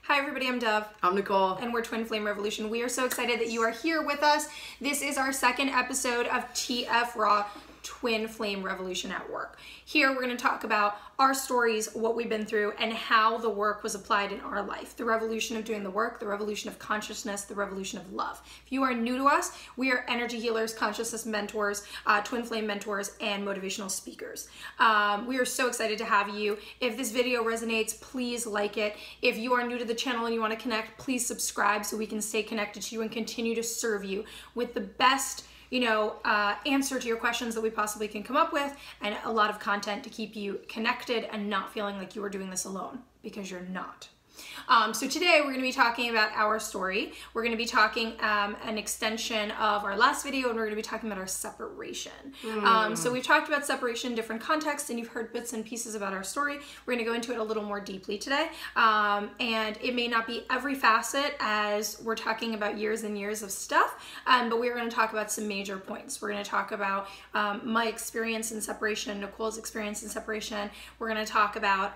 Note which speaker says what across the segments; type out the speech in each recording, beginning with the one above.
Speaker 1: Hi everybody, I'm Dov.
Speaker 2: I'm Nicole.
Speaker 1: And we're Twin Flame Revolution. We are so excited that you are here with us. This is our second episode of TF Raw, Twin Flame Revolution at Work. Here we're going to talk about our stories, what we've been through, and how the work was applied in our life. The revolution of doing the work, the revolution of consciousness, the revolution of love. If you are new to us, we are energy healers, consciousness mentors, twin flame mentors, and motivational speakers. We are so excited to have you. If this video resonates, please like it. If you are new to the channel and you want to connect, please subscribe so we can stay connected to you and continue to serve you with the best answer to your questions that we possibly can come up with, and a lot of content to keep you connected and not feeling like you are doing this alone, because you're not. So today we're going to be talking about our story. We're going to be talking an extension of our last video, and we're going to be talking about our separation. So we've talked about separation in different contexts, and you've heard bits and pieces about our story. We're going to go into it a little more deeply today, and it may not be every facet as we're talking about years and years of stuff, but we're going to talk about some major points. We're going to talk about my experience in separation, Nicole's experience in separation. We're going to talk about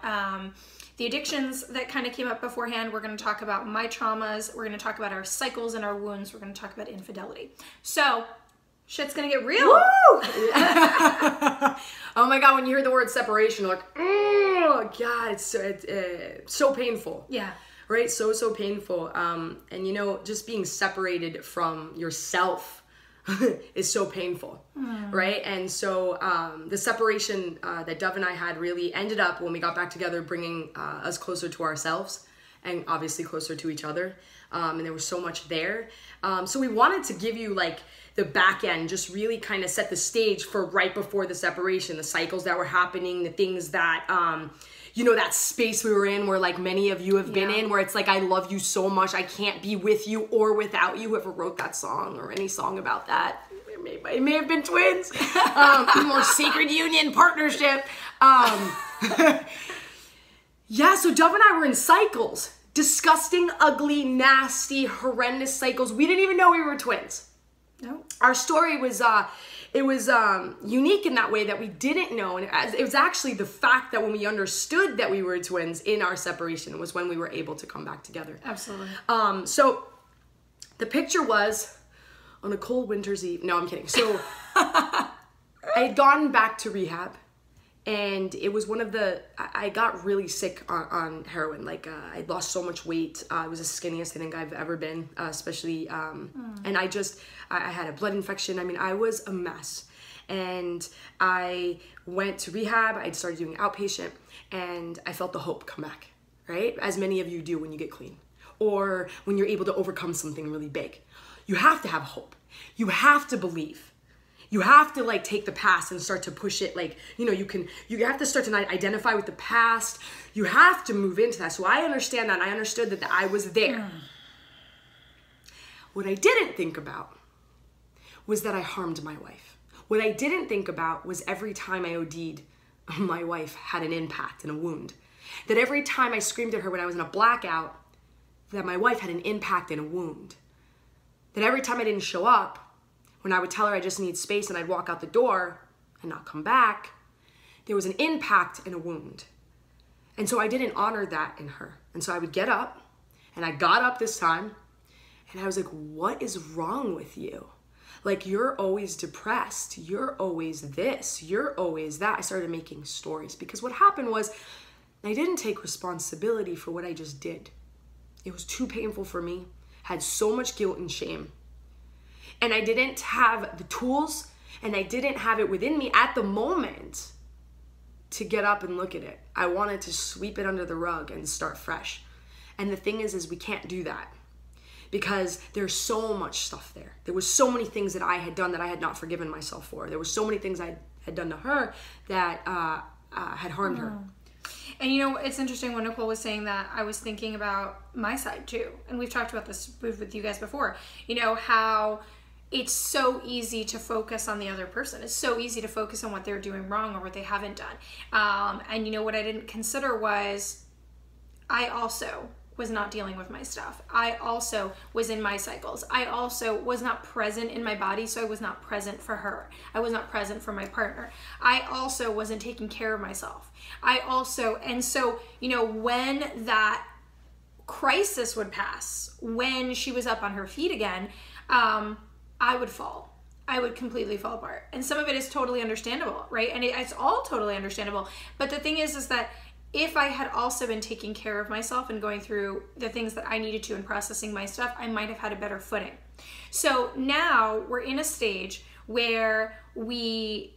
Speaker 1: the addictions that kind of came up beforehand. We're going to talk about my traumas. We're going to talk about our cycles and our wounds. We're going to talk about infidelity. So, shit's going to get real.
Speaker 2: Woo! Oh my God, when you hear the word separation, you're like, oh God, it's so painful.
Speaker 1: Yeah.
Speaker 2: Right? So painful. And you know, just being separated from yourself is so painful, right? And so the separation that Dov and I had really ended up, when we got back together, bringing us closer to ourselves and obviously closer to each other. And there was so much there. So we wanted to give you like the back end, just really kind of set the stage for right before the separation, the cycles that were happening, the things that, that space we were in where like many of you have been in, where it's like, I love you so much, I can't be with you or without you. Whoever wrote that song or any song about that, it may have been twins. More sacred union, partnership. Yeah, so Dov and I were in cycles. Disgusting, ugly, nasty, horrendous cycles. We didn't even know we were twins.
Speaker 1: No.
Speaker 2: Our story was unique in that way, that we didn't know, and it was actually the fact that when we understood that we were twins in our separation was when we were able to come back together.
Speaker 1: Absolutely.
Speaker 2: So the picture was on a cold winter's eve. No, I'm kidding. So I had gone back to rehab, and it was I got really sick on heroin. Like I lost so much weight. I was the skinniest I think I've ever been, especially, and I had a blood infection. I mean, I was a mess. And I went to rehab. I started doing outpatient, and I felt the hope come back, right? As many of you do when you get clean, or when you're able to overcome something really big. You have to have hope. You have to believe. You have to like take the past and start to push it. Like, you have to start to identify with the past. You have to move into that. So I understand that. And I understood that I was there. What I didn't think about was that I harmed my wife. What I didn't think about was every time I OD'd, my wife had an impact and a wound. That every time I screamed at her when I was in a blackout, that my wife had an impact and a wound. That every time I didn't show up, when I would tell her I just need space and I'd walk out the door and not come back, there was an impact and a wound. And so I didn't honor that in her. And so I would get up, and I got up this time, and I was like, what is wrong with you? Like, you're always depressed. You're always this. You're always that. I started making stories, because what happened was I didn't take responsibility for what I just did. It was too painful for me. Had so much guilt and shame. And I didn't have the tools, and I didn't have it within me at the moment to get up and look at it. I wanted to sweep it under the rug and start fresh. And the thing is we can't do that, because there's so much stuff there. There was so many things that I had done that I had not forgiven myself for. There were so many things I had done to her that had harmed her.
Speaker 1: And you know, it's interesting when Nicole was saying that, I was thinking about my side too. And we've talked about this with you guys before. You know, how it's so easy to focus on the other person. It's so easy to focus on what they're doing wrong or what they haven't done. And you know, what I didn't consider was I also was not dealing with my stuff. I also was in my cycles. I also was not present in my body, so I was not present for her. I was not present for my partner. I also wasn't taking care of myself. And so, you know, when that crisis would pass, when she was up on her feet again, I would fall. I would completely fall apart. And some of it is totally understandable, right? And it's all totally understandable. But the thing is that if I had also been taking care of myself and going through the things that I needed to and processing my stuff, I might have had a better footing. So now we're in a stage where we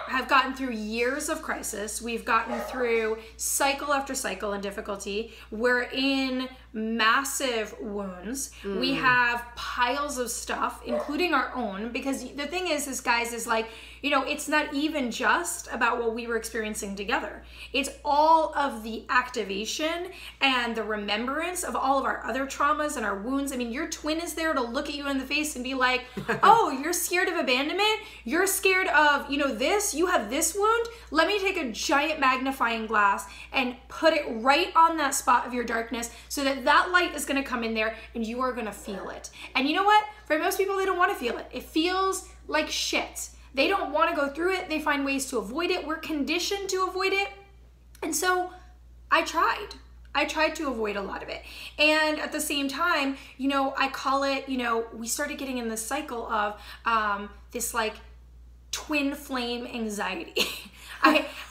Speaker 1: have gotten through years of crisis. We've gotten through cycle after cycle and difficulty. We're in massive wounds. We have piles of stuff, including our own, because the thing is guys, is like, you know, it's not even just about what we were experiencing together. It's all of the activation and the remembrance of all of our other traumas and our wounds. I mean, your twin is there to look at you in the face and be like, oh, you're scared of abandonment? You're scared of, you know, this? You have this wound? Let me take a giant magnifying glass and put it right on that spot of your darkness so that that light is going to come in there and you are going to feel it. And you know what? For most people, they don't want to feel it. It feels like shit. They don't want to go through it. They find ways to avoid it. We're conditioned to avoid it. And so I tried to avoid a lot of it. And at the same time, you know, I call it, you know, we started getting in this cycle of this like twin flame anxiety.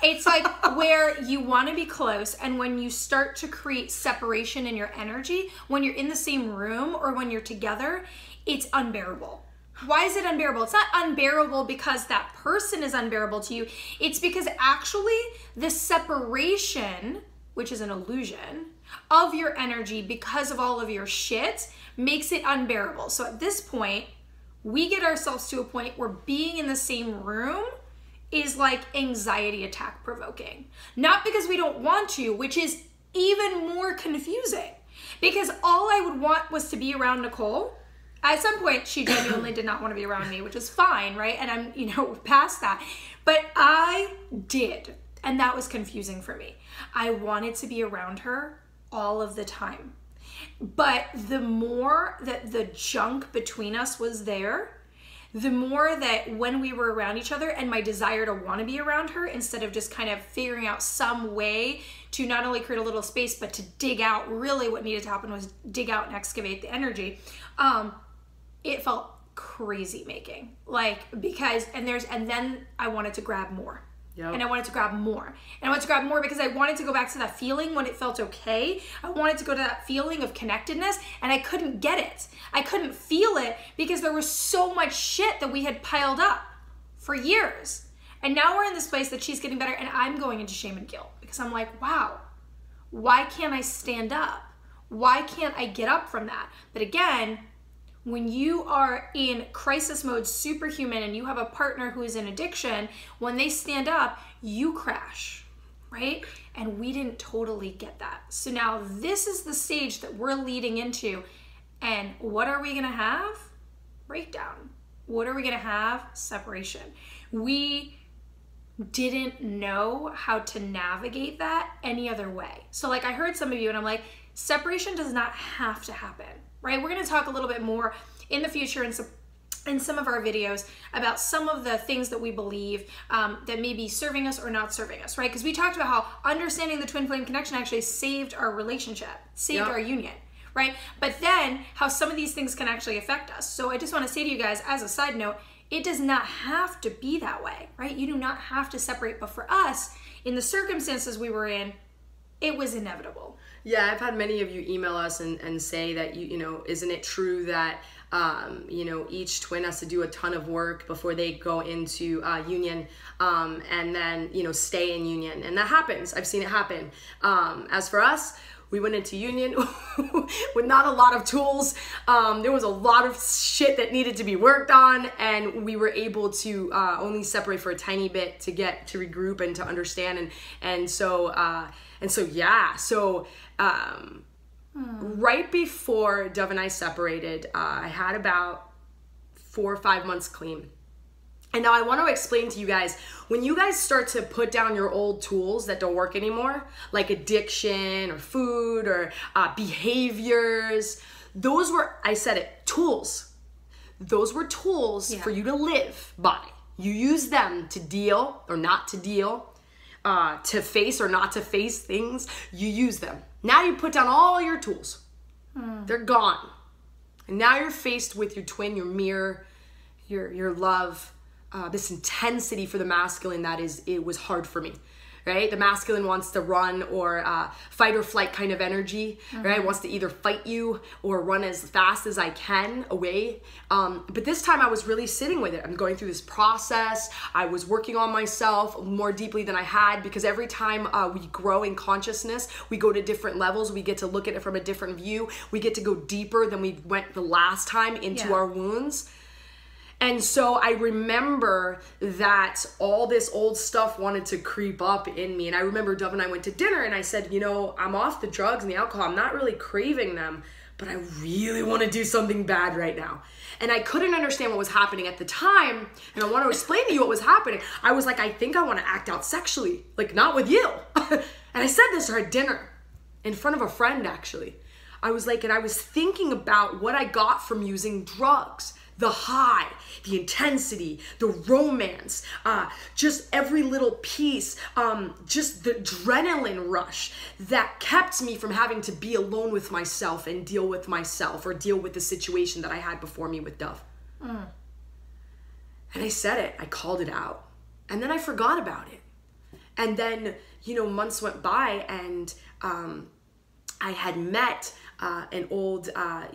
Speaker 1: It's like where you want to be close, and when you start to create separation in your energy, when you're in the same room or when you're together, it's unbearable. Why is it unbearable? It's not unbearable because that person is unbearable to you. It's because actually the separation, which is an illusion, of your energy because of all of your shit makes it unbearable. So at this point, we get ourselves to a point where being in the same room is like anxiety attack provoking. Not because we don't want to, which is even more confusing. Because all I would want was to be around Nicole. At some point, she genuinely did not want to be around me, which is fine, right? And I'm, you know, past that. But I did, and that was confusing for me. I wanted to be around her all of the time. But the more that the junk between us was there, the more that when we were around each other and my desire to want to be around her, instead of just kind of figuring out some way to not only create a little space, but to dig out, really what needed to happen was dig out and excavate the energy. It felt crazy making, like, because, and then I wanted to grab more. Yep. And I wanted to grab more. And I wanted to grab more because I wanted to go back to that feeling when it felt okay. I wanted to go to that feeling of connectedness, and I couldn't get it. I couldn't feel it because there was so much shit that we had piled up for years. And now we're in this place that she's getting better, and I'm going into shame and guilt because I'm like, wow, why can't I stand up? Why can't I get up from that? But again, when you are in crisis mode, superhuman, and you have a partner who is in addiction, when they stand up, you crash, right? And we didn't totally get that. So now this is the stage that we're leading into. And what are we gonna have? Breakdown. What are we gonna have? Separation. We didn't know how to navigate that any other way. So like I heard some of you and I'm like, separation does not have to happen. Right? We're going to talk a little bit more in the future in some of our videos about some of the things that we believe that may be serving us or not serving us, right? Because we talked about how understanding the twin flame connection actually saved our relationship, saved our union, right? But then how some of these things can actually affect us. So I just want to say to you guys, as a side note, it does not have to be that way, right? You do not have to separate. But for us, in the circumstances we were in, it was inevitable.
Speaker 2: Yeah, I've had many of you email us and say that, you know, isn't it true that, you know, each twin has to do a ton of work before they go into union and then, you know, stay in union. And that happens. I've seen it happen. As for us, we went into union with not a lot of tools. There was a lot of shit that needed to be worked on, and we were able to only separate for a tiny bit to get to regroup and to understand. And so yeah. So right before Dov and I separated, I had about 4 or 5 months clean. And now I want to explain to you guys, when you guys start to put down your old tools that don't work anymore, like addiction or food or behaviors, those were, I said it, tools. Those were tools for you to live by. You use them to deal or not to deal, to face or not to face things. You use them. Now you put down all your tools. They're gone. And now you're faced with your twin, your mirror, your love, this intensity for the masculine it was hard for me. Right? The masculine wants to run or fight or flight kind of energy, right? Wants to either fight you or run as fast as I can away. But this time I was really sitting with it. I'm going through this process. I was working on myself more deeply than I had, because every time we grow in consciousness, we go to different levels. We get to look at it from a different view. We get to go deeper than we went the last time into our wounds. And so I remember that all this old stuff wanted to creep up in me. And I remember Dov and I went to dinner and I said, I'm off the drugs and the alcohol. I'm not really craving them, but I really want to do something bad right now. And I couldn't understand what was happening at the time. And I want to explain to you what was happening. I was like, I think I want to act out sexually, like not with you. And I said this to her at dinner in front of a friend, actually. I was like, and I was thinking about what I got from using drugs. The high, the intensity, the romance, just every little piece, just the adrenaline rush that kept me from having to be alone with myself and deal with myself or deal with the situation that I had before me with Dov. And I said it, I called it out, and then I forgot about it. And then, months went by and I had met an old, a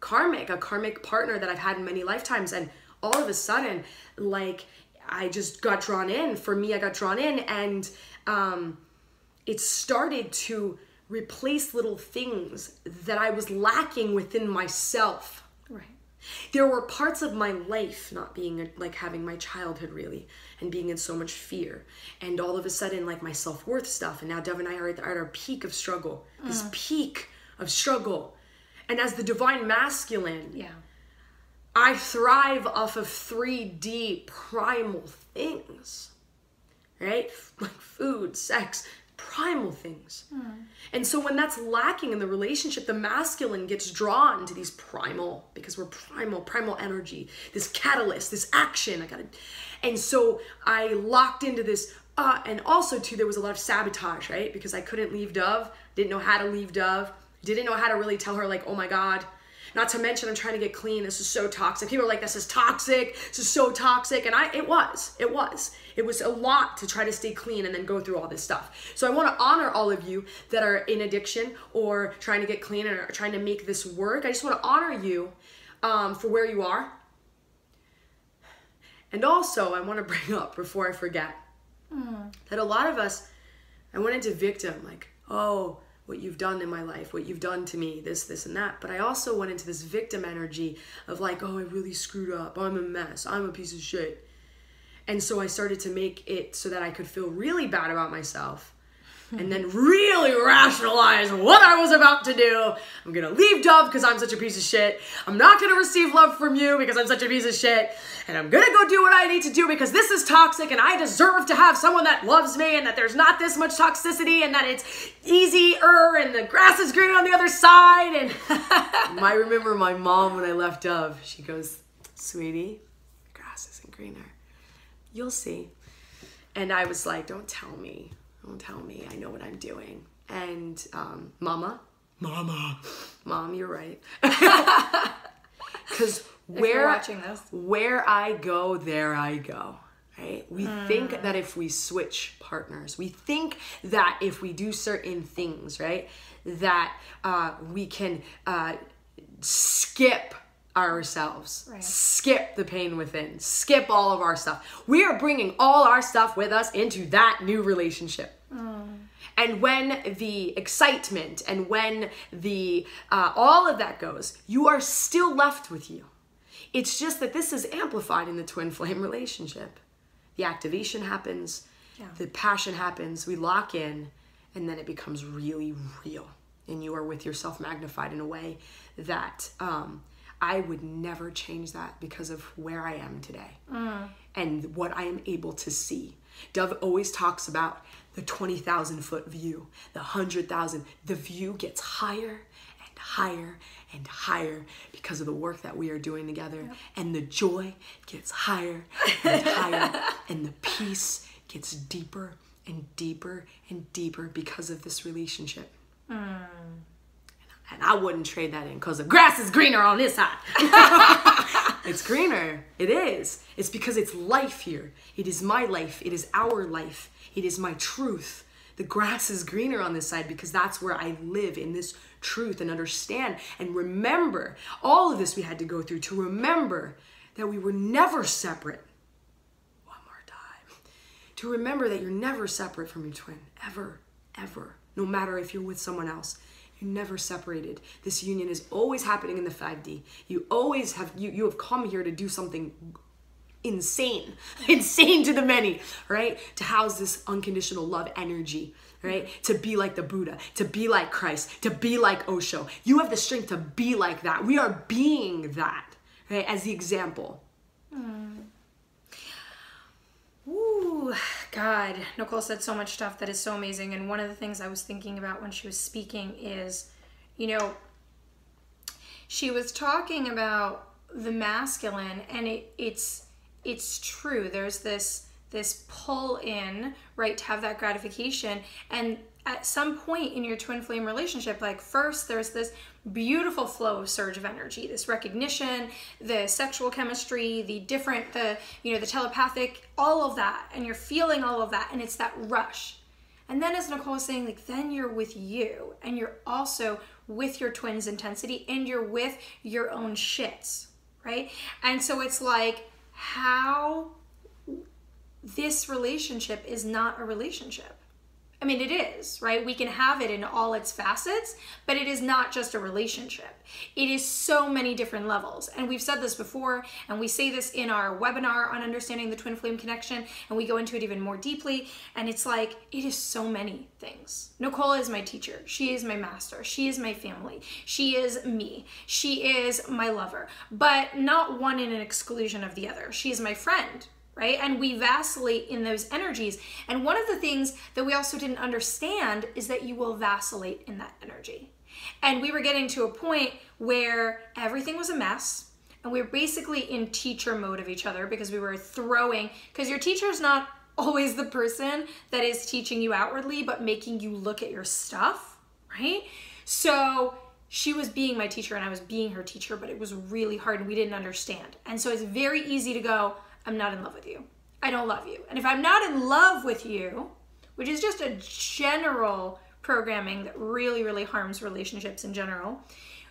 Speaker 2: karmic partner that I've had in many lifetimes, and all of a sudden, like, I just got drawn in. For me, I got drawn in, and it started to replace little things that I was lacking within myself.
Speaker 1: Right.
Speaker 2: There were parts of my life not being like having my childhood really, and being in so much fear, and all of a sudden like my self-worth stuff, and now Dov and I are at our peak of struggle, this peak of struggle. And as the divine masculine, I thrive off of 3D primal things, right? Like food, sex, primal things. And so when that's lacking in the relationship, the masculine gets drawn to these primal, because we're primal energy, this catalyst, this action. And so I locked into this, and also too, there was a lot of sabotage, right? Because I couldn't leave Dov, didn't know how to leave Dov. Didn't know how to really tell her, like, oh my God. Not to mention, I'm trying to get clean. This is so toxic. People are like, this is toxic. This is so toxic. And it was a lot to try to stay clean and then go through all this stuff. So I want to honor all of you that are in addiction or trying to get clean and are trying to make this work. I just want to honor you for where you are. And also, I want to bring up, before I forget, that a lot of us, I went into victim, like, oh, what you've done in my life, what you've done to me, this, and that. But I also went into this victim energy of like, oh, I really screwed up. I'm a mess. I'm a piece of shit. And so I started to make it so that I could feel really bad about myself and then really rationalize what I was about to do. I'm going to leave Dov because I'm such a piece of shit. I'm not going to receive love from you because I'm such a piece of shit. And I'm going to go do what I need to do because this is toxic and I deserve to have someone that loves me and that there's not this much toxicity and that it's easier and the grass is greener on the other side. And I remember my mom when I left Dov, she goes, sweetie, the grass isn't greener. You'll see. And I was like, don't tell me. Don't tell me. I know what I'm doing. And Mom, you're right. Because where I go, there I go. Right? We think that if we switch partners, we think that if we do certain things, right, that we can skip ourselves, skip the pain within, skip all of our stuff. We are bringing all our stuff with us into that new relationship. And when the excitement and when the all of that goes, you are still left with you. It's just that this is amplified in the twin flame relationship. The activation happens, the passion happens, we lock in, and then it becomes really real. And you are with yourself magnified in a way that I would never change that because of where I am today and what I am able to see. Dov always talks about the 20,000 foot view, the 100,000. The view gets higher and higher and higher because of the work that we are doing together. And the joy gets higher and higher. And the peace gets deeper and deeper and deeper because of this relationship. And I wouldn't trade that in because the grass is greener on this side. It's greener. It is. It's because it's life here. It is my life. It is our life. It is my truth. The grass is greener on this side because that's where I live, in this truth, and understand and remember all of this we had to go through to remember that we were never separate. One more time. To remember that you're never separate from your twin. Ever, ever. No matter if you're with someone else. You're never separated. This union is always happening in the 5D. You always have, you have come here to do something insane to the many, right? To house this unconditional love energy, right? To be like the Buddha, to be like Christ, to be like Osho. You have the strength to be like that. We are being that, right? As the example.
Speaker 1: Ooh, God, Nicole said so much stuff that is so amazing. And one of the things I was thinking about when she was speaking is, you know, she was talking about the masculine, and it's true. There's this pull in, right, to have that gratification. And at some point in your twin flame relationship, like first there's this beautiful flow of surge of energy, this recognition, the sexual chemistry, the telepathic, all of that. And you're feeling all of that. And it's that rush. And then, as Nicole was saying, like, then you're with you, and you're also with your twin's intensity, and you're with your own shits, right? And so it's like, how this relationship is not a relationship. I mean, it is, right? We can have it in all its facets, but it is not just a relationship. It is so many different levels. And we've said this before, and we say this in our webinar on understanding the twin flame connection, and we go into it even more deeply. And it's like, it is so many things. Nicole is my teacher. She is my master. She is my family. She is me. She is my lover, but not one in an exclusion of the other. She is my friend. Right? And we vacillate in those energies. And one of the things that we also didn't understand is that you will vacillate in that energy. And we were getting to a point where everything was a mess, and we were basically in teacher mode of each other, because we were throwing, because your teacher is not always the person that is teaching you outwardly, but making you look at your stuff, right? So she was being my teacher and I was being her teacher, but it was really hard and we didn't understand. And so it's very easy to go, I'm not in love with you. I don't love you. And if I'm not in love with you, which is just a general programming that really, really harms relationships in general,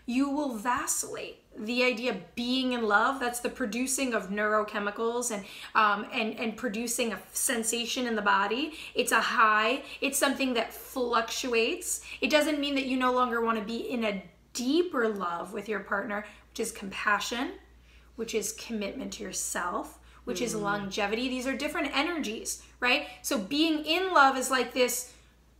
Speaker 1: you will vacillate. The idea of being in love, that's the producing of neurochemicals and producing a sensation in the body. It's a high. It's something that fluctuates. It doesn't mean that you no longer want to be in a deeper love with your partner, which is compassion, which is commitment to yourself, which is longevity. These are different energies, right? So being in love is like this,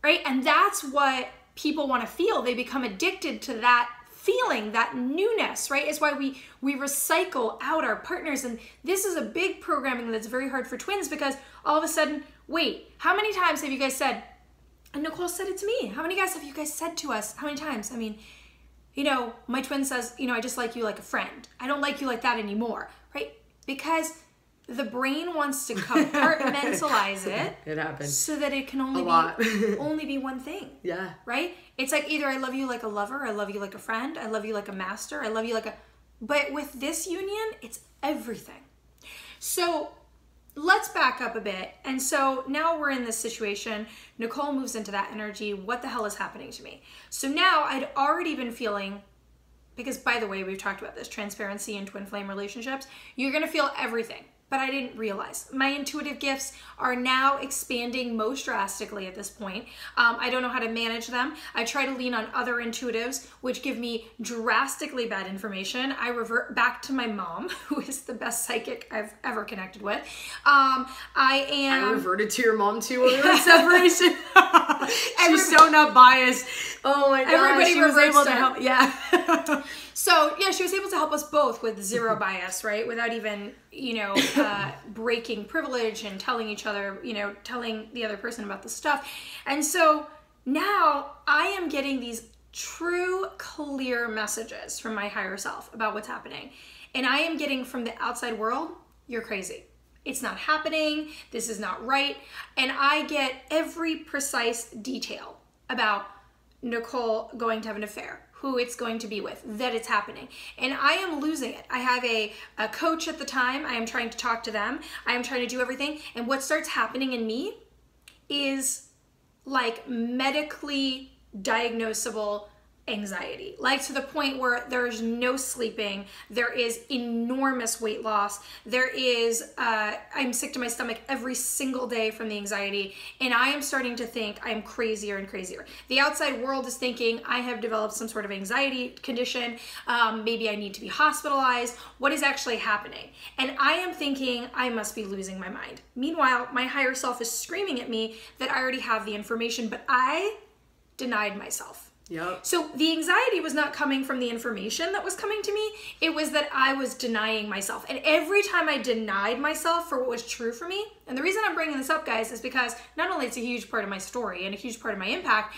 Speaker 1: right? And that's what people want to feel. They become addicted to that feeling, that newness, right? Is why we recycle out our partners. And this is a big programming that's very hard for twins, because all of a sudden, wait, how many times have you guys said, and Nicole said it to me, how many guys have you guys said to us? How many times? I mean, you know, my twin says, you know, I just like you like a friend. I don't like you like that anymore, right? Because the brain wants to compartmentalize it.
Speaker 2: It happens.
Speaker 1: So that it can only only be one thing. Yeah. Right? It's like either I love you like a lover, I love you like a friend, I love you like a master, I love you like a... But with this union, it's everything. So let's back up a bit. And so now we're in this situation. Nicole moves into that energy. What the hell is happening to me? So now I'd already been feeling... Because, by the way, we've talked about this, transparency in twin flame relationships. You're going to feel everything. But I didn't realize. My intuitive gifts are now expanding most drastically at this point. I don't know how to manage them. I try to lean on other intuitives, which give me drastically bad information. I revert back to my mom, who is the best psychic I've ever connected with. I
Speaker 2: reverted to your mom too when we were in separation. She's so not biased. Oh my God.
Speaker 1: Everybody
Speaker 2: she was able to help. Yeah.
Speaker 1: So yeah, she was able to help us both with zero bias, right? Without even, you know, breaking privilege and telling each other, you know, telling the other person about the stuff. And so now I am getting these true, clear messages from my higher self about what's happening. And I am getting from the outside world, you're crazy. It's not happening. This is not right. And I get every precise detail about Nicole going to have an affair, who it's going to be with, that it's happening. And I am losing it. I have a coach at the time. I am trying to talk to them. I am trying to do everything. And what starts happening in me is like medically diagnosable anxiety, like to the point where there's no sleeping, there is enormous weight loss, there is I'm sick to my stomach every single day from the anxiety, and I am starting to think I'm crazier and crazier. The outside world is thinking I have developed some sort of anxiety condition, maybe I need to be hospitalized. What is actually happening? And I am thinking I must be losing my mind. Meanwhile, my higher self is screaming at me that I already have the information, but I denied myself.
Speaker 2: Yep.
Speaker 1: So the anxiety was not coming from the information that was coming to me. It was that I was denying myself. And every time I denied myself for what was true for me, and the reason I'm bringing this up, guys, is because not only it's a huge part of my story and a huge part of my impact,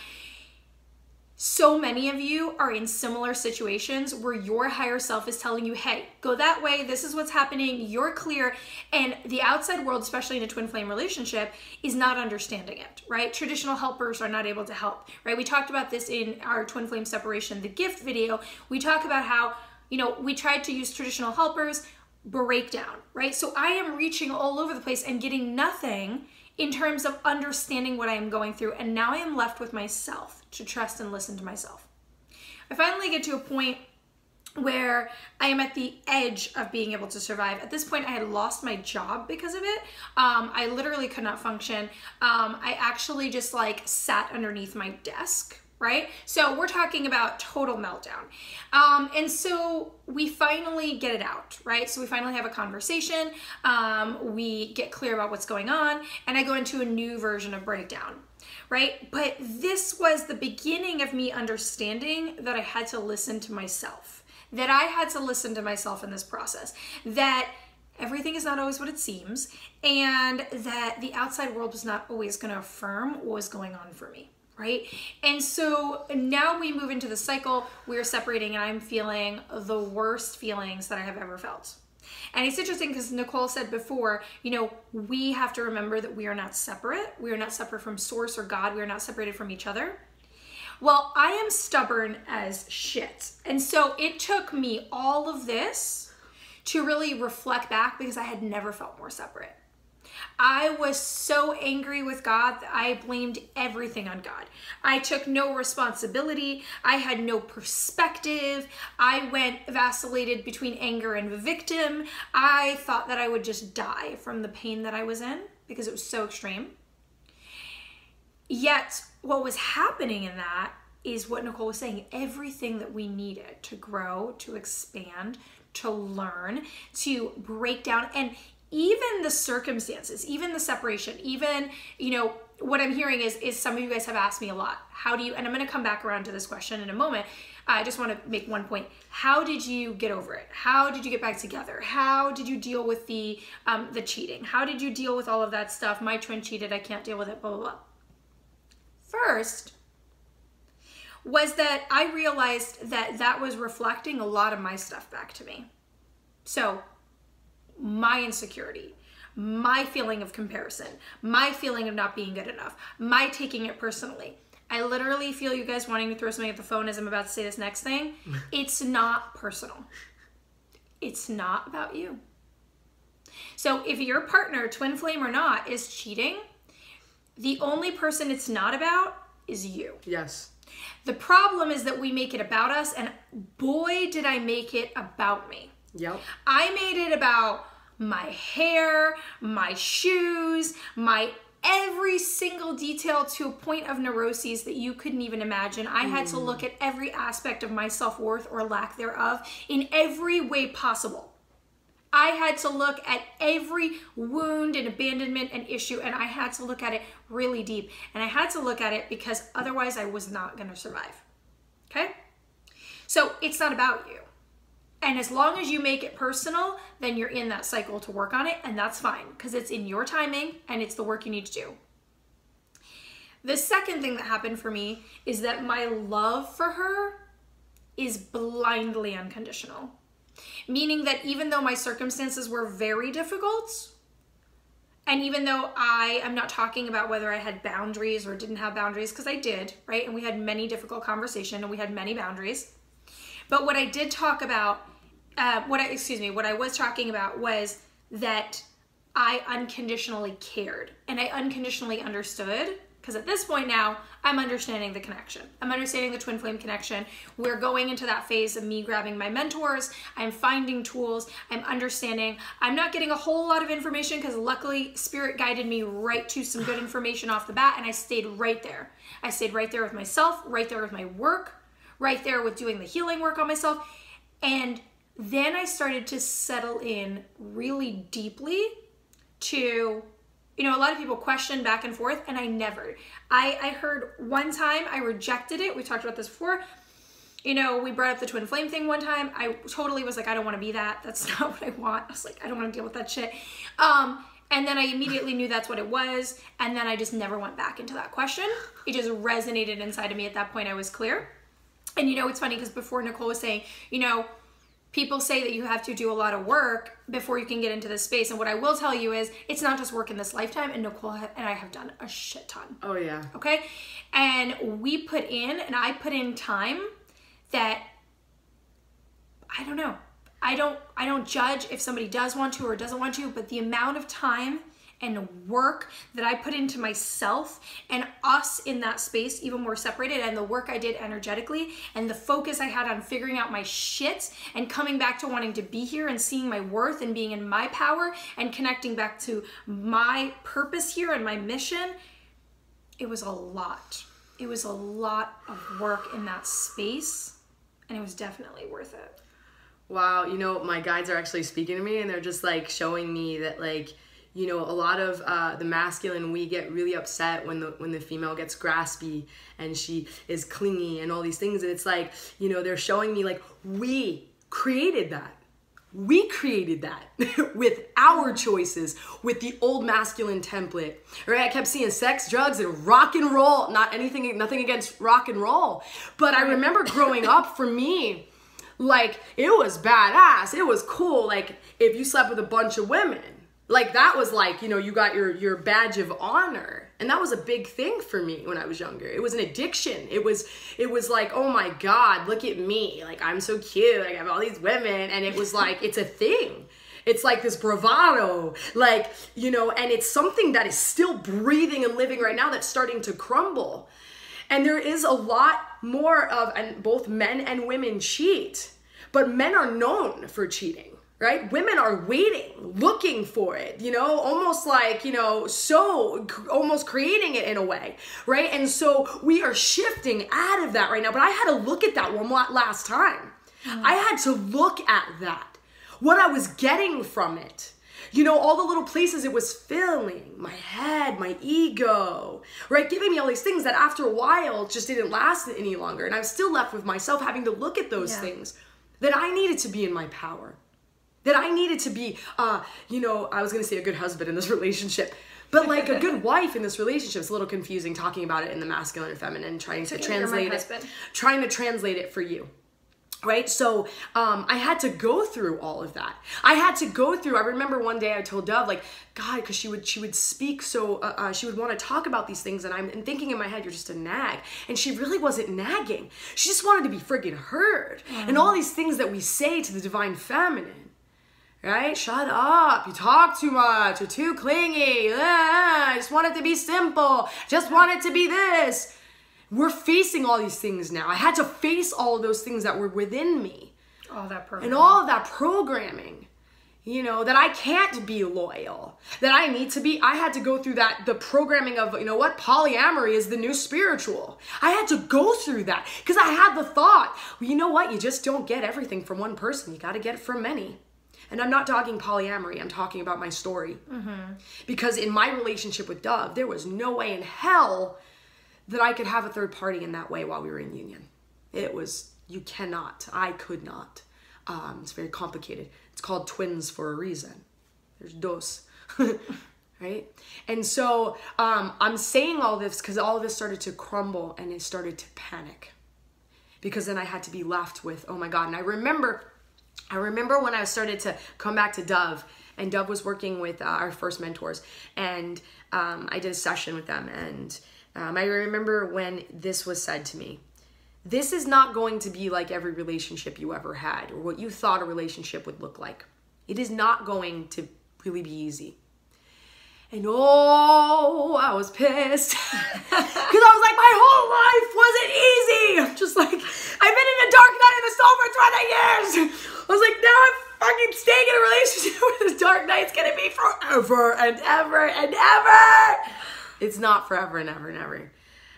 Speaker 1: so many of you are in similar situations where your higher self is telling you, hey, go that way, this is what's happening, you're clear, and the outside world, especially in a twin flame relationship, is not understanding it, right? Traditional helpers are not able to help, right? We talked about this in our twin flame separation, the gift video. We talk about how, we tried to use traditional helpers, breakdown, right? So I am reaching all over the place and getting nothing in terms of understanding what I am going through. And now I am left with myself to trust and listen to myself. I finally get to a point where I am at the edge of being able to survive. At this point, I had lost my job because of it. I literally could not function. I actually just sat underneath my desk, right? So we're talking about total meltdown. And so we finally get it out, right? So we finally have a conversation. We get clear about what's going on, and I go into a new version of breakdown, right? But this was the beginning of me understanding that I had to listen to myself, that I had to listen to myself in this process, that everything is not always what it seems, and that the outside world was not always going to affirm what was going on for me. Right? And so now we move into the cycle, we're separating, and I'm feeling the worst feelings that I have ever felt. And it's interesting because Nicole said before, we have to remember that we are not separate. We are not separate from source or God. We are not separated from each other. Well, I am stubborn as shit. And so it took me all of this to really reflect back, because I had never felt more separate. I was so angry with God that I blamed everything on God. I took no responsibility. I had no perspective. I vacillated between anger and victim. I thought that I would just die from the pain that I was in because it was so extreme. Yet what was happening in that is what Nicole was saying. Everything that we needed to grow, to expand, to learn, to break down, and even the circumstances, even the separation, even, what I'm hearing is some of you guys have asked me a lot. How do you, and I'm going to come back around to this question in a moment. I just want to make one point. How did you get over it? How did you get back together? How did you deal with the cheating? How did you deal with all of that stuff? My twin cheated, I can't deal with it, blah, blah, blah. First was that I realized that was reflecting a lot of my stuff back to me. So my insecurity, my feeling of comparison, my feeling of not being good enough, my taking it personally. I literally feel you guys wanting to throw something at the phone as I'm about to say this next thing. It's not personal. It's not about you. So if your partner, twin flame or not, is cheating, the only person it's not about is you.
Speaker 2: Yes.
Speaker 1: The problem is that we make it about us, and boy, did I make it about me.
Speaker 2: Yep.
Speaker 1: I made it about my hair, my shoes, my every single detail, to a point of neuroses that you couldn't even imagine. I had to look at every aspect of my self-worth or lack thereof in every way possible. I had to look at every wound and abandonment and issue, and I had to look at it really deep. And I had to look at it because otherwise I was not going to survive. Okay? So it's not about you. And as long as you make it personal, then you're in that cycle to work on it, and that's fine because it's in your timing and it's the work you need to do. The second thing that happened for me is that my love for her is blindly unconditional. Meaning that even though my circumstances were very difficult And even though I am not talking about whether I had boundaries or didn't have boundaries, because I did, right? And we had many difficult conversations and we had many boundaries. But what I did talk about, what I was talking about was that I unconditionally cared and I unconditionally understood, because at this point now, I'm understanding the connection. I'm understanding the twin flame connection. We're going into that phase of me grabbing my mentors. I'm finding tools. I'm understanding. I'm not getting a whole lot of information because luckily Spirit guided me right to some good information off the bat, and I stayed right there. I stayed right there with myself, right there with my work, right there with doing the healing work on myself. And then I started to settle in really deeply to, you know, a lot of people question back and forth, and I never. I heard one time, I rejected it. We talked about this before. You know, we brought up the twin flame thing one time. I totally was like, I don't want to be that. That's not what I want. I was like, I don't want to deal with that shit. And then I immediately knew that's what it was. And then I just never went back into that question. It just resonated inside of me. At that point, I was clear. And you know, it's funny because before Nicole was saying, you know, people say that you have to do a lot of work before you can get into this space. And what I will tell you is it's not just work in this lifetime. And Nicole and I have done a shit ton.
Speaker 2: Oh, yeah.
Speaker 1: Okay. And we put in, and I put in time that, I don't know. I don't judge if somebody does want to or doesn't want to, but the amount of time and work that I put into myself and us in that space, even more separated, and the work I did energetically and the focus I had on figuring out my shit and coming back to wanting to be here and seeing my worth and being in my power and connecting back to my purpose here and my mission, it was a lot. It was a lot of work in that space, and it was definitely worth it.
Speaker 2: Wow, you know, my guides are actually speaking to me, and they're just like showing me that, like, you know, a lot of the masculine, we get really upset when the female gets graspy and she is clingy and all these things. And it's like, you know, they're showing me like, we created that. We created that with our choices, with the old masculine template. Right? I kept seeing sex, drugs, and rock and roll. Nothing against rock and roll. But I remember growing up, for me, like, it was badass. It was cool. Like, if you slept with a bunch of women, like, that was like, you know, you got your badge of honor. And that was a big thing for me when I was younger. It was an addiction. It was like, oh my God, look at me. Like, I'm so cute. I have all these women. And it was like, it's a thing. It's like this bravado, like, you know, and it's something that is still breathing and living right now that's starting to crumble. And there is a lot more of, and both men and women cheat, but men are known for cheating. Right? Women are waiting, looking for it, you know, almost like, you know, almost creating it in a way, right? And so we are shifting out of that right now. But I had to look at that one last time. I had to look at that, what I was getting from it. You know, all the little places it was filling, my head, my ego, right? Giving me all these things that after a while just didn't last any longer. And I'm still left with myself having to look at those things that I needed to be in my power. That I needed to be, you know, I was going to say a good husband in this relationship, but like a good wife in this relationship. It's a little confusing talking about it in the masculine and feminine, trying to translate it for you. Right? So I had to go through all of that. I remember one day I told Dov, like, God, because she would speak so, she would want to talk about these things, and I'm thinking in my head, you're just a nag. And she really wasn't nagging. She just wanted to be friggin' heard. And all these things that we say to the divine feminine. Right? Shut up. You talk too much. You're too clingy. I just want it to be simple. Just want it to be this. We're facing all these things now. I had to face all of those things that were within me.
Speaker 1: All that programming.
Speaker 2: And all of that programming. You know, that I can't be loyal. That I need to be. I had to go through that, the programming of, you know what, polyamory is the new spiritual. I had to go through that because I had the thought, well, you know what, you just don't get everything from one person. You got to get it from many. And I'm not talking polyamory, I'm talking about my story. Because in my relationship with Dov, there was no way in hell that I could have a third party in that way while we were in union. It was, you cannot, I could not. It's very complicated. It's called twins for a reason. There's dos, right? And so I'm saying all this because all of this started to crumble and it started to panic. Because then I had to be left with, oh my God. And I remember when I started to come back to Dov and Dov was working with our first mentors, and I did a session with them, and I remember when this was said to me. This is not going to be like every relationship you ever had or what you thought a relationship would look like. It is not going to really be easy. And oh, I was pissed. Because I was like, my whole life wasn't easy. I'm just like, I've been in a dark night in the soul for 20 years. I was like, now I'm fucking staying in a relationship where this dark night's gonna be forever and ever and ever. It's not forever and ever and ever.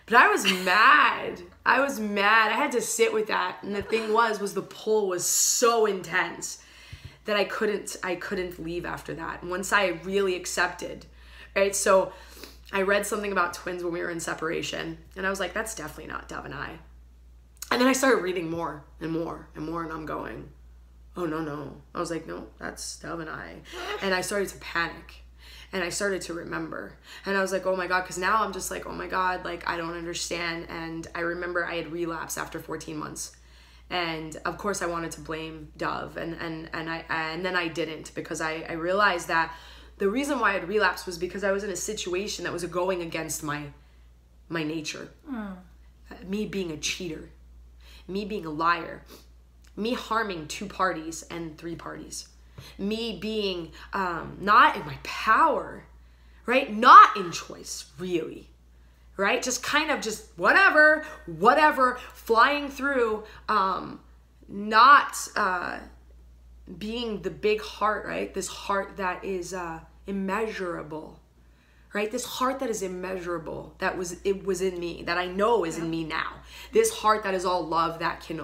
Speaker 2: But I was mad. I was mad. I had to sit with that. And the thing was the pull was so intense that I couldn't leave after that. And once I really accepted, right? So I read something about twins when we were in separation, and I was like, that's definitely not Dov and I. And then I started reading more and more and more, and I'm going, oh, no. I was like, no, that's Dov and I. And I started to panic. And I started to remember. And I was like, oh my God, because now I'm just like, oh my God, like I don't understand. And I remember I had relapsed after 14 months. And of course I wanted to blame Dov. And then I didn't, because I realized that the reason why I had relapsed was because I was in a situation that was going against my nature. Me being a cheater, me being a liar, me harming 2 parties and 3 parties. Me being not in my power, right? Not in choice, really, right? Just kind of just whatever, flying through, not being the big heart, right? This heart that is immeasurable, right? This heart that is immeasurable, it was in me, that I know is in me now. This heart that is all love, that can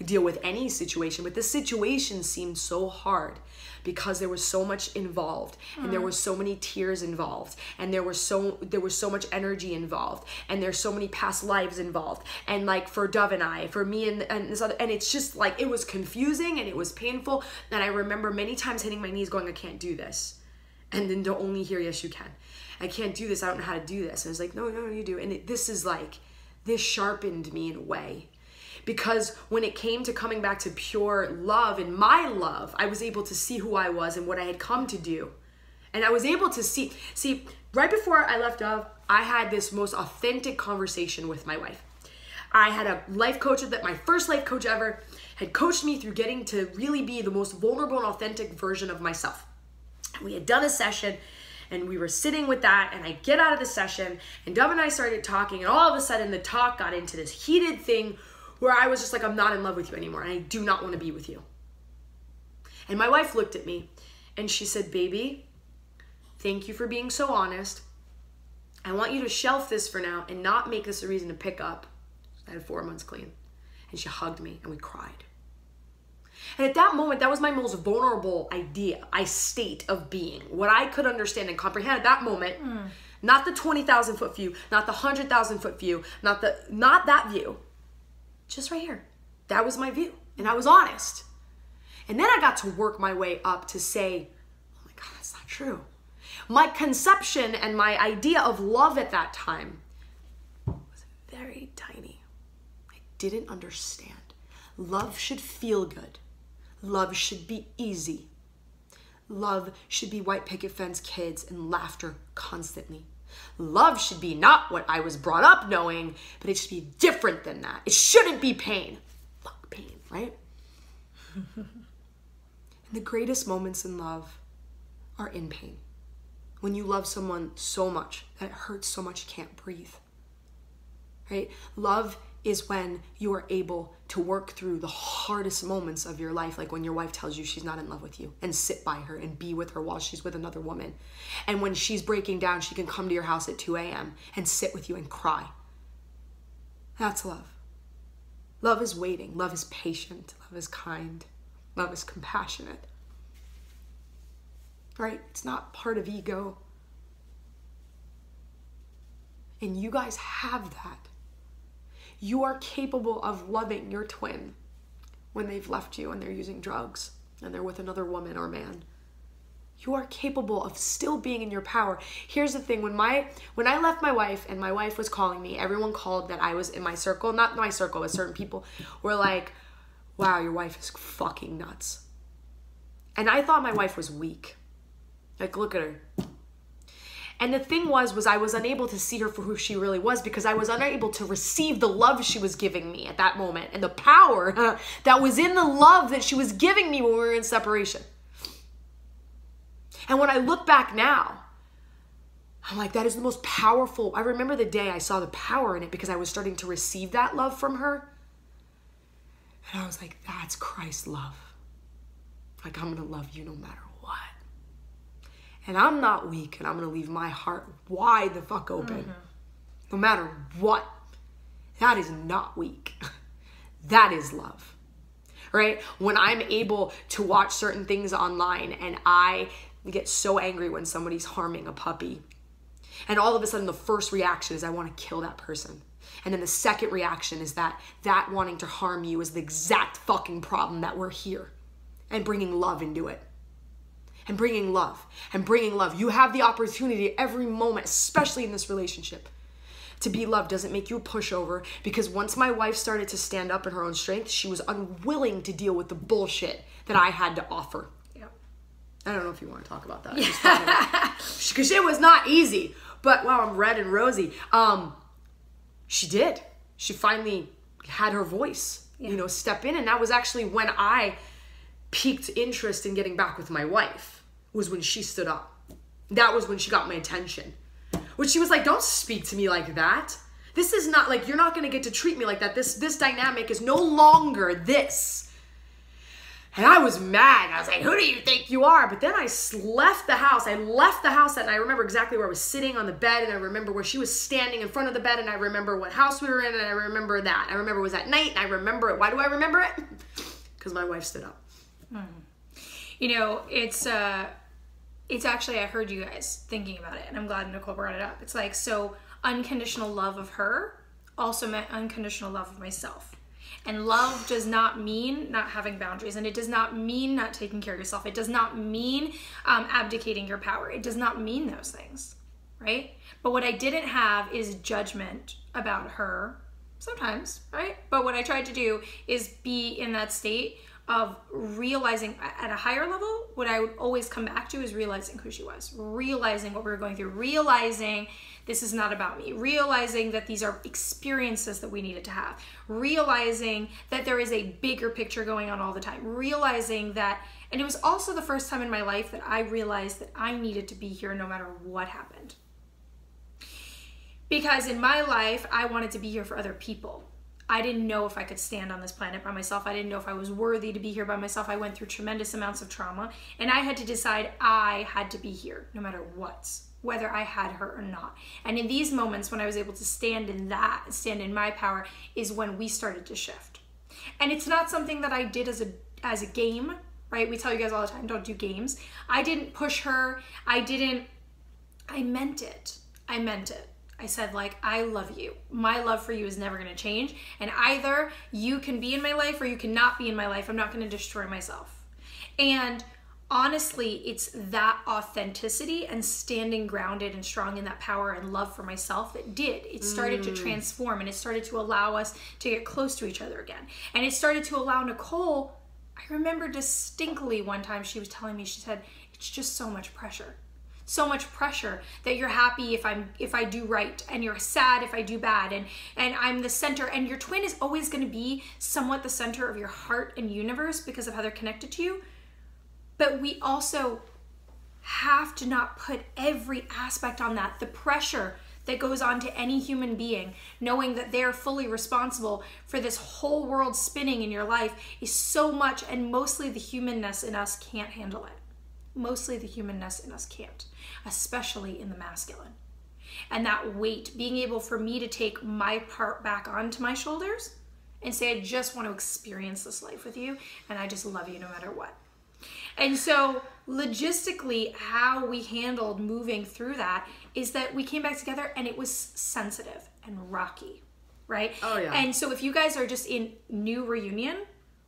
Speaker 2: deal with any situation. But this situation seemed so hard because there was so much involved, and there was so many tears involved, and there was so much energy involved, and there's so many past lives involved. And like for Dov and I, for me and this other, and it's just like, it was confusing and it was painful. And I remember many times hitting my knees going, I can't do this. And then to only hear, yes, you can. I can't do this. I don't know how to do this. And I was like, no, you do. And this sharpened me in a way. Because when it came to coming back to pure love and my love, I was able to see who I was and what I had come to do. And I was able to see, right before I left Dov, I had this most authentic conversation with my wife. I had a life coach that my first life coach ever had coached me through getting to really be the most vulnerable and authentic version of myself. We had done a session, and we were sitting with that, and I get out of the session, and Dov and I started talking, and all of a sudden the talk got into this heated thing where I was just like, I'm not in love with you anymore, and I do not want to be with you. And my wife looked at me, and she said, baby, thank you for being so honest. I want you to shelf this for now and not make this a reason to pick up. I had 4 months clean. And she hugged me, and we cried. And at that moment, that was my most vulnerable state of being. What I could understand and comprehend at that moment, not the 20,000 foot view, not the 100,000 foot view, not that view. Just right here. That was my view. And I was honest. And then I got to work my way up to say, oh my God, that's not true. My conception and my idea of love at that time was very tiny. I didn't understand. Love should feel good. Love should be easy. Love should be white picket fence kids and laughter constantly. Love should be not what I was brought up knowing, but it should be different than that. It shouldn't be pain. Fuck pain, right? And the greatest moments in love are in pain. When you love someone so much that it hurts so much you can't breathe, right? Love is when you are able to work through the hardest moments of your life, like when your wife tells you she's not in love with you, and sit by her and be with her while she's with another woman. And when she's breaking down, she can come to your house at 2 a.m. and sit with you and cry. That's love. Love is waiting. Love is patient. Love is kind. Love is compassionate. Right? It's not part of ego. And you guys have that. You are capable of loving your twin when they've left you and they're using drugs and they're with another woman or man. You are capable of still being in your power. Here's the thing, when I left my wife and my wife was calling me, everyone called that I was in my circle, not my circle, but certain people were like, wow, your wife is fucking nuts. And I thought my wife was weak. Like, look at her. And the thing was I was unable to see her for who she really was because I was unable to receive the love she was giving me at that moment and the power that was in the love that she was giving me when we were in separation. And when I look back now, I'm like, that is the most powerful. I remember the day I saw the power in it because I was starting to receive that love from her. And I was like, that's Christ's love. Like, I'm going to love you no matter what. And I'm not weak, and I'm going to leave my heart wide the fuck open. No matter what. That is not weak. That is love. Right? When I'm able to watch certain things online and I get so angry when somebody's harming a puppy, and all of a sudden the first reaction is I want to kill that person. And then the second reaction is that wanting to harm you is the exact fucking problem that we're here. And bringing love into it. And bringing love. And bringing love. You have the opportunity every moment, especially in this relationship, to be loved. Doesn't make you a pushover. Because once my wife started to stand up in her own strength, she was unwilling to deal with the bullshit that I had to offer. Yep. I don't know if you want to talk about that. Because it was not easy. But wow, I'm red and rosy. She did. She finally had her voice, step in. And that was actually when I piqued interest in getting back with my wife, was when she stood up. That was when she got my attention. When she was like, don't speak to me like that. This is not like, you're not going to get to treat me like that. This dynamic is no longer this. And I was mad. I was like, who do you think you are? But then I left the house. I I remember exactly where I was sitting on the bed, and I remember where she was standing in front of the bed, and I remember what house we were in, and I remember that. I remember it was at night, and I remember it. Why do I remember it? Because my wife stood up.
Speaker 1: It's actually, I heard you guys thinking about it, and I'm glad Nicole brought it up. It's like, so unconditional love of her also meant unconditional love of myself. And love does not mean not having boundaries, and it does not mean not taking care of yourself. It does not mean abdicating your power. It does not mean those things, right? But what I didn't have is judgment about her sometimes, right? But what I tried to do is be in that state of realizing at a higher level. What I would always come back to is realizing who she was, realizing what we were going through, realizing this is not about me, realizing that these are experiences that we needed to have, realizing that there is a bigger picture going on all the time, realizing that, and it was also the first time in my life that I realized that I needed to be here no matter what happened. Because in my life, I wanted to be here for other people. I didn't know if I could stand on this planet by myself. I didn't know if I was worthy to be here by myself. I went through tremendous amounts of trauma, and I had to decide I had to be here no matter what, whether I had her or not. And in these moments when I was able to stand in that, stand in my power, is when we started to shift. And it's not something that I did as a game, right? We tell you guys all the time, don't do games. I didn't push her. I meant it. I meant it. I said, like, I love you. My love for you is never going to change. And either you can be in my life or you cannot be in my life. I'm not going to destroy myself. And honestly, it's that authenticity and standing grounded and strong in that power and love for myself that did. It started to transform, and it started to allow us to get close to each other again. And it started to allow Nicole, I remember distinctly one time she was telling me, she said, it's just so much pressure. So much pressure that you're happy if I do right, and you're sad if I do bad, and I'm the center, and your twin is always going to be somewhat the center of your heart and universe because of how they're connected to you. But we also have to not put every aspect on that. The pressure that goes on to any human being, knowing that they're fully responsible for this whole world spinning in your life, is so much, and mostly the humanness in us can't handle it. Mostly the humanness in us can't, especially in the masculine. And that weight, being able for me to take my part back onto my shoulders and say, I just want to experience this life with you, and I just love you no matter what. And so logistically, how we handled moving through that is that we came back together, and it was sensitive and rocky, right? Oh yeah. And so if you guys are just in new reunion,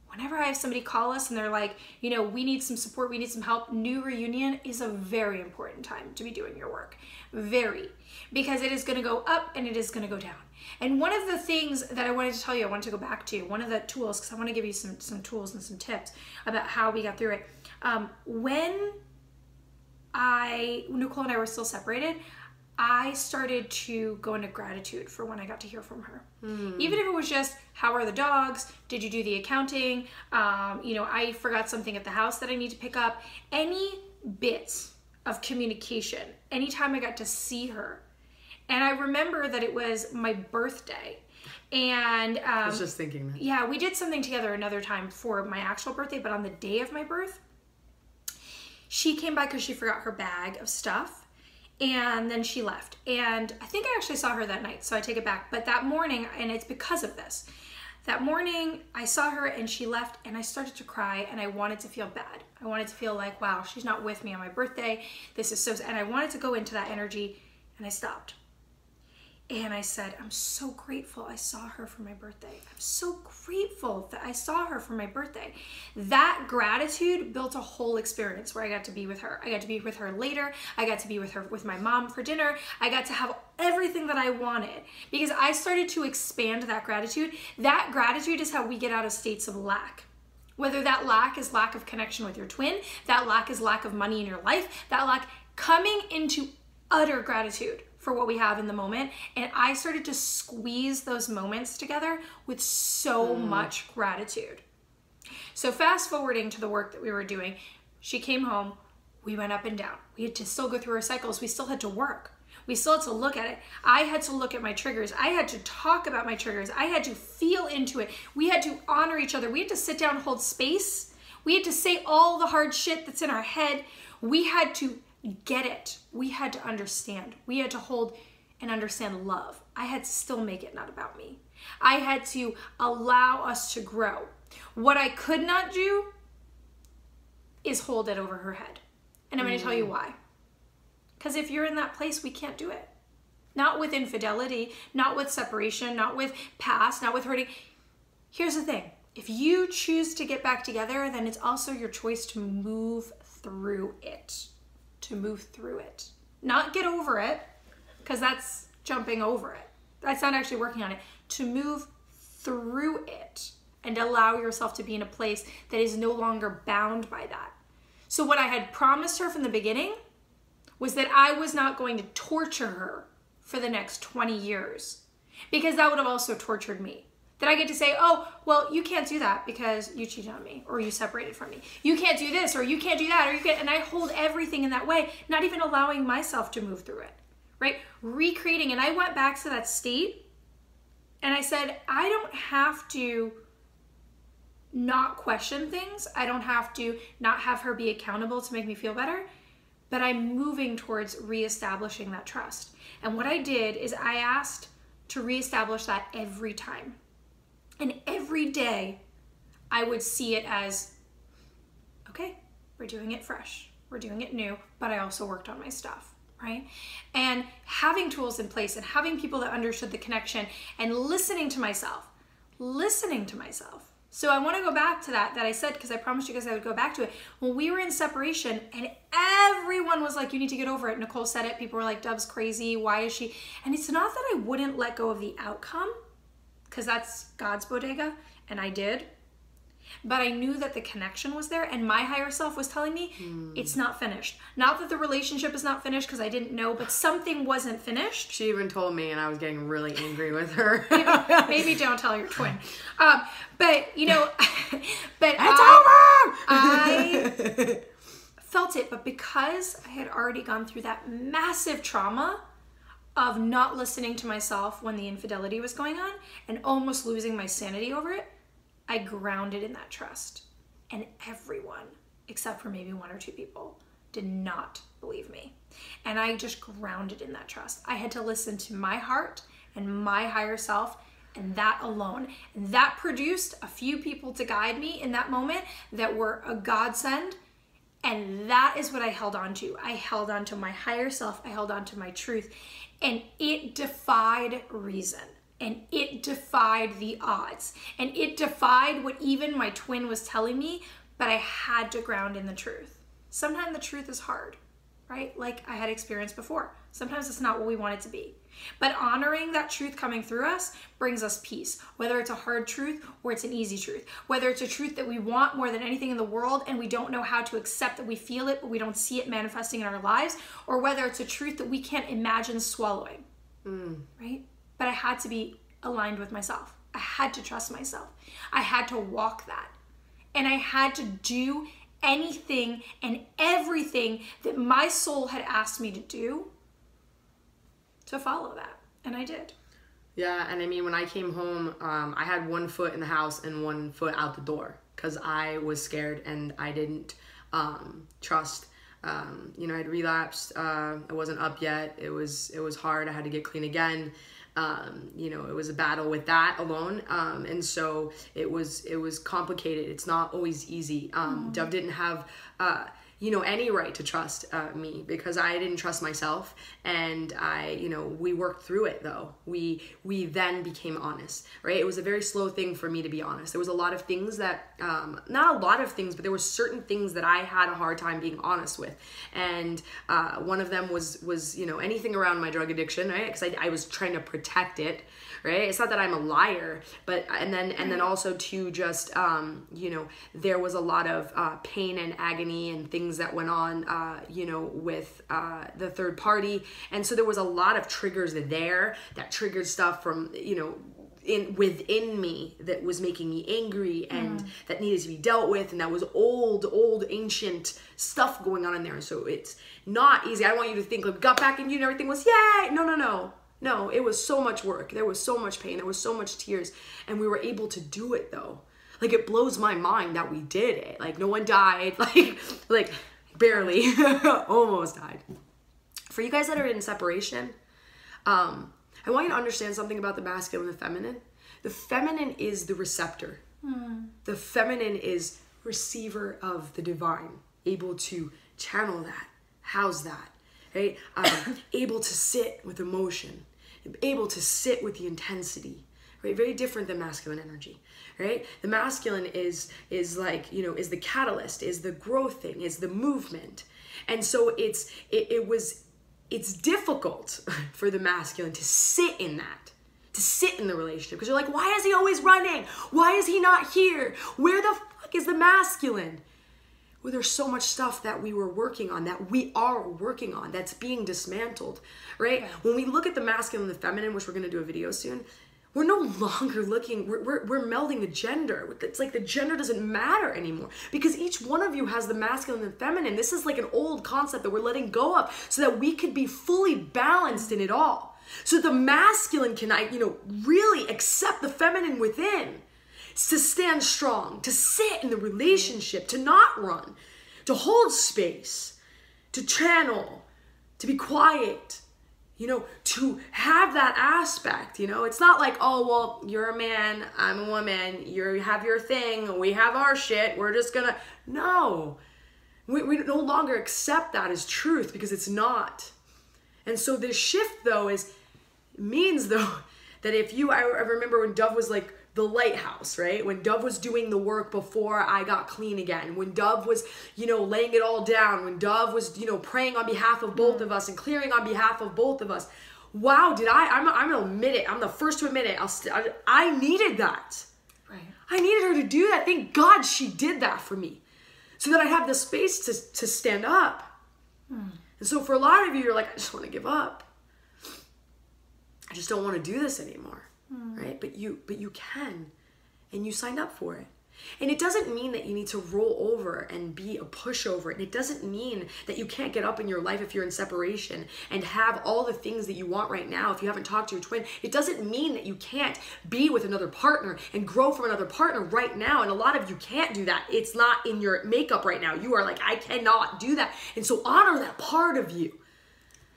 Speaker 1: whenever I have somebody call us and they're like, we need some support, we need some help, new reunion is a very important time to be doing your work. Very. Because it is going to go up and it is going to go down. And one of the things that I wanted to tell you, I wanted to go back to, one of the tools, because I want to give you some tools and some tips about how we got through it. When Nicole and I were still separated, I started to go into gratitude for when I got to hear from her. Even if it was just, how are the dogs? Did you do the accounting? I forgot something at the house that I need to pick up. Any bits of communication, anytime I got to see her. And I remember that it was my birthday. And
Speaker 2: I was just thinking that.
Speaker 1: Yeah, we did something together another time for my actual birthday, but on the day of my birth, she came by because she forgot her bag of stuff. And then she left. And I think I actually saw her that night, so I take it back. But that morning, and it's because of this, that morning I saw her and she left and I started to cry and I wanted to feel bad. I wanted to feel like, wow, she's not with me on my birthday. This is so, and I wanted to go into that energy and I stopped. And I said, I'm so grateful I saw her for my birthday. I'm so grateful that I saw her for my birthday. That gratitude built a whole experience where I got to be with her. I got to be with her later. I got to be with her with my mom for dinner. I got to have everything that I wanted because I started to expand that gratitude. That gratitude is how we get out of states of lack. Whether that lack is lack of connection with your twin, that lack is lack of money in your life, that lack coming into utter gratitude for what we have in the moment. And I started to squeeze those moments together with so much gratitude. So fast forwarding to the work that we were doing, she came home, we went up and down. We had to still go through our cycles. We still had to work. We still had to look at it. I had to look at my triggers. I had to talk about my triggers. I had to feel into it. We had to honor each other. We had to sit down and hold space. We had to say all the hard shit that's in our head. We had to get it. We had to understand. We had to hold and understand love. I had to still make it not about me. I had to allow us to grow. What I could not do is hold it over her head. And I'm going to tell you why. Because if you're in that place, we can't do it. Not with infidelity, not with separation, not with past, not with hurting. Here's the thing. If you choose to get back together, then it's also your choice to move through it. To move through it. Not get over it, because that's jumping over it. That's not actually working on it. To move through it and allow yourself to be in a place that is no longer bound by that. So what I had promised her from the beginning was that I was not going to torture her for the next 20 years, because that would have also tortured me. That I get to say, oh, well, you can't do that because you cheated on me or you separated from me. You can't do this or you can't do that or you can't, and I hold everything in that way, not even allowing myself to move through it, right? Recreating, and I went back to that state and I said, I don't have to not question things. I don't have to not have her be accountable to make me feel better, but I'm moving towards reestablishing that trust. And what I did is I asked to reestablish that every time. And every day I would see it as, okay, we're doing it fresh. We're doing it new, but I also worked on my stuff, right? And having tools in place and having people that understood the connection and listening to myself. So I want to go back to that I said, because I promised you guys I would go back to it. When we were in separation and everyone was like, you need to get over it. Nicole said it. People were like, Dov's crazy. Why is she? And it's not that I wouldn't let go of the outcome, because that's God's bodega, and I did. But I knew that the connection was there, and my higher self was telling me it's not finished. Not that the relationship is not finished, because I didn't know, but something wasn't finished.
Speaker 2: She even told me, and I was getting really angry with her.
Speaker 1: Maybe don't tell your twin. But it's
Speaker 2: over!
Speaker 1: I felt it, but because I had already gone through that massive trauma of not listening to myself when the infidelity was going on and almost losing my sanity over it, I grounded in that trust. And everyone, except for maybe one or two people, did not believe me. And I just grounded in that trust. I had to listen to my heart and my higher self, and that alone. And that produced a few people to guide me in that moment that were a godsend. And that is what I held on to. I held on to my higher self. I held on to my truth. And it defied reason. And it defied the odds. And it defied what even my twin was telling me, but I had to ground in the truth. Sometimes the truth is hard. right? Like I had experienced before. Sometimes it's not what we want it to be. But honoring that truth coming through us brings us peace, whether it's a hard truth or it's an easy truth, whether it's a truth that we want more than anything in the world and we don't know how to accept that we feel it, but we don't see it manifesting in our lives, or whether it's a truth that we can't imagine swallowing, right? But I had to be aligned with myself. I had to trust myself. I had to walk that. And I had to do anything and everything that my soul had asked me to do to follow that. And I did.
Speaker 2: Yeah, and I mean, when I came home, I had one foot in the house and one foot out the door because I was scared and I didn't trust. You know, I'd relapsed. I wasn't up yet. It was hard. I had to get clean again. You know, it was a battle with that alone. And so it was complicated. It's not always easy. Dov didn't have, you know, any right to trust me because I didn't trust myself. And you know, we worked through it though. We then became honest, right? It was a very slow thing for me to be honest. There was a lot of things that, not a lot of things, but there were certain things that I had a hard time being honest with. And one of them was, you know, anything around my drug addiction, right? Because I was trying to protect it, right? It's not that I'm a liar, but, and then also to just, you know, there was a lot of pain and agony and things that went on, you know, with the third party. And so there was a lot of triggers there that triggered stuff from, you know, within me that was making me angry and that needed to be dealt with. And that was old, ancient stuff going on in there. So it's not easy. I don't want you to think like got back in you and everything was, yay. No, it was so much work. There was so much pain. There was so much tears. And we were able to do it though. Like it blows my mind that we did it. Like no one died. Like barely. Almost died. For you guys that are in separation, I want you to understand something about the masculine and the feminine. The feminine is the receptor. The feminine is receiver of the divine, able to channel that, house that, right? Able to sit with emotion, able to sit with the intensity, right? Very different than masculine energy, right? The masculine is like, you know, is the catalyst, is the growth thing, is the movement. And so it's difficult for the masculine to sit in that, to sit in the relationship. Because you're like, why is he always running? Why is he not here? Where the fuck is the masculine? Well, there's so much stuff that we were working on, that we are working on, that's being dismantled, right? Yeah. When we look at the masculine and the feminine, which we're going to do a video soon, we're no longer looking, we're melding the gender. It's like the gender doesn't matter anymore because each one of you has the masculine and feminine. This is like an old concept that we're letting go of so that we could be fully balanced in it all. So the masculine can, you know, really accept the feminine within, to stand strong, to sit in the relationship, to not run, to hold space, to channel, to be quiet, you know, to have that aspect, you know. It's not like, oh, well, you're a man, I'm a woman, you have your thing, we have our shit, we're just gonna, no. We no longer accept that as truth because it's not. And so this shift, though, means, though, that if you, I remember when Dov was like the lighthouse, right? When Dov was doing the work before I got clean again, when Dov was, you know, laying it all down, when Dov was, you know, praying on behalf of both of us and clearing on behalf of both of us. Wow, I'm gonna admit it. I'm the first to admit it. I needed that. Right. I needed her to do that. Thank God she did that for me, so that I have the space to stand up. And so for a lot of you, you're like, I just want to give up. I just don't want to do this anymore. Right? But you can, and you signed up for it. And it doesn't mean that you need to roll over and be a pushover. And it doesn't mean that you can't get up in your life if you're in separation and have all the things that you want right now if you haven't talked to your twin. It doesn't mean that you can't be with another partner and grow from another partner right now. And a lot of you can't do that. It's not in your makeup right now. You are like, I cannot do that. And so honor that part of you.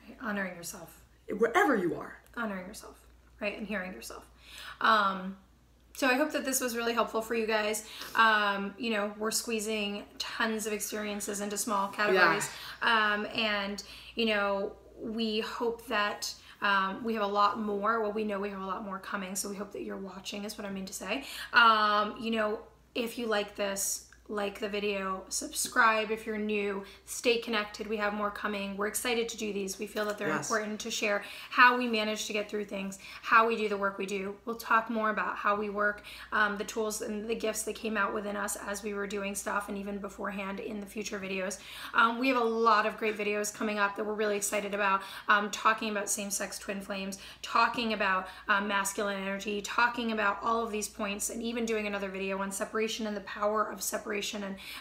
Speaker 1: Right. Honoring yourself.
Speaker 2: Wherever you are.
Speaker 1: Honoring yourself. Right, and hearing yourself. So I hope that this was really helpful for you guys. You know, we're squeezing tons of experiences into small categories. Yeah. And, you know, we hope that we have a lot more. Well, we know we have a lot more coming, so we hope that you're watching is what I mean to say. You know, if you like this, like the video, subscribe if you're new, stay connected. We have more coming. We're excited to do these. We feel that they're important to share how we manage to get through things, how we do the work we do. We'll talk more about how we work, the tools and the gifts that came out within us as we were doing stuff and even beforehand in the future videos. We have a lot of great videos coming up that we're really excited about, talking about same-sex twin flames, talking about masculine energy, talking about all of these points, and even doing another video on separation and the power of separation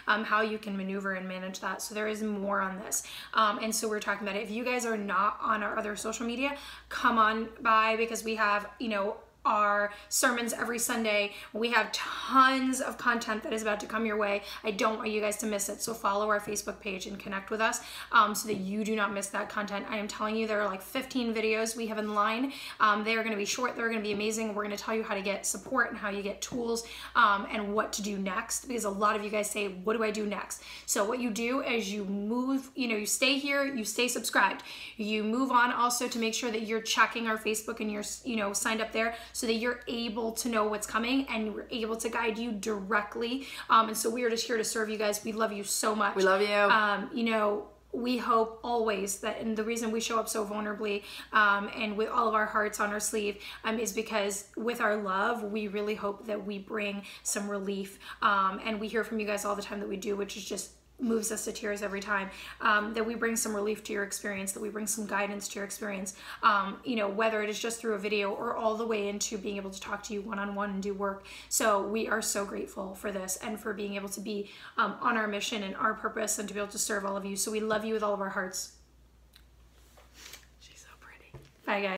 Speaker 1: and how you can maneuver and manage that. So there is more on this. And so we're talking about it. If you guys are not on our other social media, come on by, because we have, you know, our sermons every Sunday. We have tons of content that is about to come your way. I don't want you guys to miss it. So follow our Facebook page and connect with us so that you do not miss that content. I am telling you, there are like 15 videos we have in line. They are going to be short. They're going to be amazing. We're going to tell you how to get support and how you get tools and what to do next, because a lot of you guys say, what do I do next? So what you do is you move, you know, you stay here, you stay subscribed. You move on also to make sure that you're checking our Facebook and you're, you know, signed up there, so that you're able to know what's coming and we're able to guide you directly. And so we are just here to serve you guys. We love you so much.
Speaker 2: We love you.
Speaker 1: You know, we hope always that, and the reason we show up so vulnerably and with all of our hearts on our sleeve is because with our love, we really hope that we bring some relief. And we hear from you guys all the time that we do, which is just moves us to tears every time, that we bring some relief to your experience, that we bring some guidance to your experience, you know, whether it is just through a video or all the way into being able to talk to you one-on-one and do work. So we are so grateful for this and for being able to be on our mission and our purpose and to be able to serve all of you. So we love you with all of our hearts.
Speaker 2: She's so pretty.
Speaker 1: Bye, guys.